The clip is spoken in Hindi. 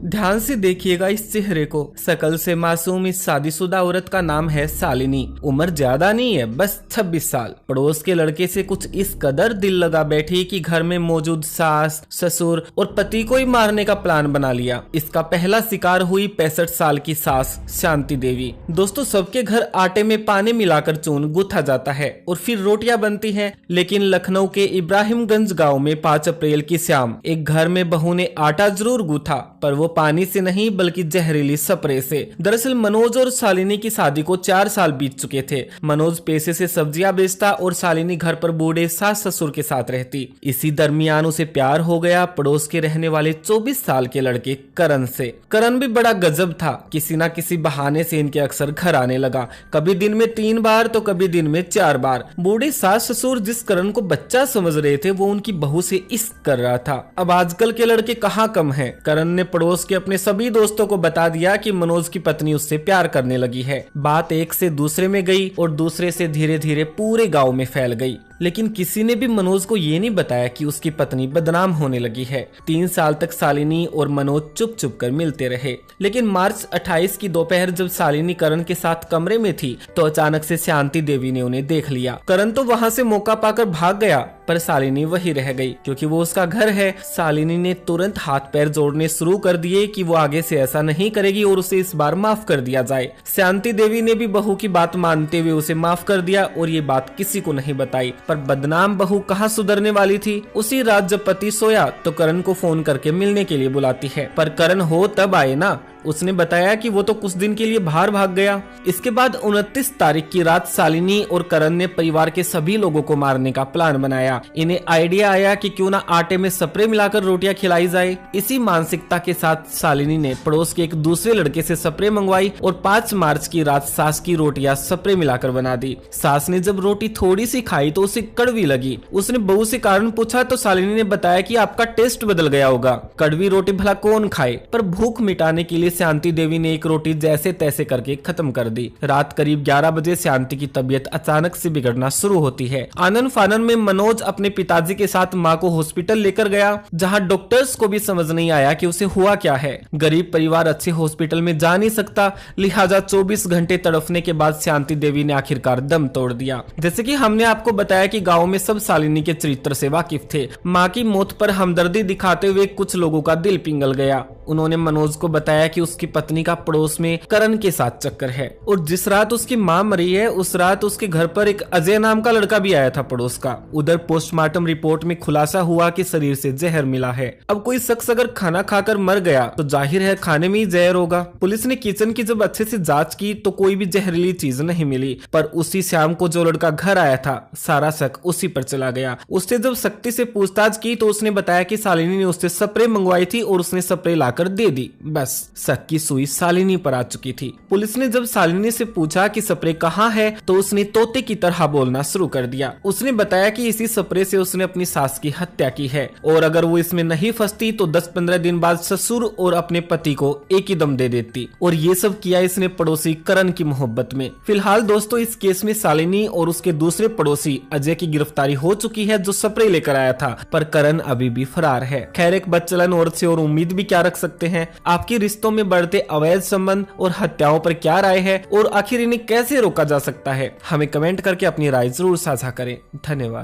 ध्यान से देखिएगा इस चेहरे को। शकल से मासूम इस शादीशुदा औरत का नाम है शालिनी। उम्र ज्यादा नहीं है, बस 26 साल। पड़ोस के लड़के से कुछ इस कदर दिल लगा बैठी कि घर में मौजूद सास, ससुर और पति को ही मारने का प्लान बना लिया। इसका पहला शिकार हुई 65 साल की सास शांति देवी। दोस्तों, सबके घर आटे में पानी मिलाकर चून गूथा जाता है और फिर रोटियां बनती हैं, लेकिन लखनऊ के इब्राहिमगंज गांव में 5 अप्रैल की शाम एक घर में बहू ने आटा जरूर गूथा, पर वो पानी से नहीं बल्कि जहरीली स्प्रे से। दरअसल मनोज और शालिनी की शादी को 4 साल बीत चुके थे। मनोज पेशे से सब्जियां बेचता और शालिनी घर पर बूढ़े सास ससुर के साथ रहती। इसी दरमियान उसे प्यार हो गया पड़ोस के रहने वाले 24 साल के लड़के करण से। करण भी बड़ा गजब था, किसी न किसी बहाने से इनके अक्सर घर आने लगा, कभी दिन में 3 बार तो कभी दिन में 4 बार। बूढ़े सास ससुर जिस करण को बच्चा समझ रहे थे वो उनकी बहू से इश्क कर रहा था। अब आजकल के लड़के कहाँ कम हैं। करण ने पड़ोस के अपने सभी दोस्तों को बता दिया कि मनोज की पत्नी उससे प्यार करने लगी है। बात एक से दूसरे में गई और दूसरे से धीरे धीरे पूरे गांव में फैल गई, लेकिन किसी ने भी मनोज को ये नहीं बताया कि उसकी पत्नी बदनाम होने लगी है। 3 साल तक शालिनी और मनोज चुप चुप कर मिलते रहे, लेकिन मार्च 28 की दोपहर जब शालिनी करण के साथ कमरे में थी तो अचानक से शांति देवी ने उन्हें देख लिया। करण तो वहां से मौका पाकर भाग गया, पर शालिनी वही रह गई क्योंकि वो उसका घर है। शालिनी ने तुरंत हाथ पैर जोड़ने शुरू कर दिए कि वो आगे से ऐसा नहीं करेगी और उसे इस बार माफ कर दिया जाए। शांति देवी ने भी बहू की बात मानते हुए उसे माफ कर दिया और ये बात किसी को नहीं बताई। पर बदनाम बहू कहाँ सुधरने वाली थी। उसी रात जब पति सोया तो करण को फोन करके मिलने के लिए बुलाती है, पर करण हो तब आए ना। उसने बताया कि वो तो कुछ दिन के लिए बाहर भाग गया। इसके बाद 29 तारीख की रात शालिनी और करण ने परिवार के सभी लोगों को मारने का प्लान बनाया। इन्हें आइडिया आया कि क्यों ना आटे में स्प्रे मिलाकर रोटियां खिलाई जाए। इसी मानसिकता के साथ शालिनी ने पड़ोस के एक दूसरे लड़के से स्प्रे मंगवाई और 5 मार्च की रात सास की रोटियां स्प्रे मिलाकर बना दी। सास ने जब रोटी थोड़ी सी खाई तो उसे कड़वी लगी। उसने बहू से कारण पूछा तो शालिनी ने बताया कि आपका टेस्ट बदल गया होगा, कड़वी रोटी भला कौन खाए। पर भूख मिटाने के लिए शांति देवी ने एक रोटी जैसे तैसे करके खत्म कर दी। रात करीब 11 बजे शांति की तबीयत अचानक से बिगड़ना शुरू होती है। आनन फानन में मनोज अपने पिताजी के साथ मां को हॉस्पिटल लेकर गया, जहां डॉक्टर्स को भी समझ नहीं आया कि उसे हुआ क्या है। गरीब परिवार अच्छे हॉस्पिटल में जा नहीं सकता, लिहाजा 24 घंटे तड़फने के बाद शांति देवी ने आखिरकार दम तोड़ दिया। जैसे कि हमने आपको बताया कि गाँव में सब शालिनी के चरित्र से वाकिफ थे। माँ की मौत पर हमदर्दी दिखाते हुए कुछ लोगों का दिल पिघल गया। उन्होंने मनोज को बताया कि उसकी पत्नी का पड़ोस में करण के साथ चक्कर है और जिस रात उसकी मां मरी है उस रात उसके घर पर एक अजय नाम का लड़का भी आया था पड़ोस का। उधर पोस्टमार्टम रिपोर्ट में खुलासा हुआ कि शरीर से जहर मिला है। अब कोई शख्स अगर खाना खाकर मर गया तो जाहिर है खाने में ही जहर होगा। पुलिस ने किचन की जब अच्छे से जांच की तो कोई भी जहरीली चीज नहीं मिली, पर उसी शाम को जो लड़का घर आया था सारा शक उसी पर चला गया। उससे जब सख्ती से पूछताछ की तो उसने बताया कि शालिनी ने उससे स्प्रे मंगवाई थी और उसने स्प्रे लाकर दे दी। बस शक की सुई शालिनी पर आ चुकी थी। पुलिस ने जब शालिनी से पूछा कि स्प्रे कहाँ है तो उसने तोते की तरह बोलना शुरू कर दिया। उसने बताया कि इसी स्प्रे से उसने अपनी सास की हत्या की है और अगर वो इसमें नहीं फंसती तो 10-15 दिन बाद ससुर और अपने पति को एक ही दम दे देती। और ये सब किया इसने पड़ोसी करण की मोहब्बत में। फिलहाल दोस्तों इस केस में शालिनी और उसके दूसरे पड़ोसी अजय की गिरफ्तारी हो चुकी है जो स्प्रे लेकर आया था, पर करण अभी भी फरार है। खैर एक बदचलन औरत से और उम्मीद भी क्या रख सकते हैं। आपके रिश्तों में बढ़ते अवैध संबंध और हत्याओं पर क्या राय है और आखिर इन्हें कैसे रोका जा सकता है, हमें कमेंट करके अपनी राय जरूर साझा करें। धन्यवाद।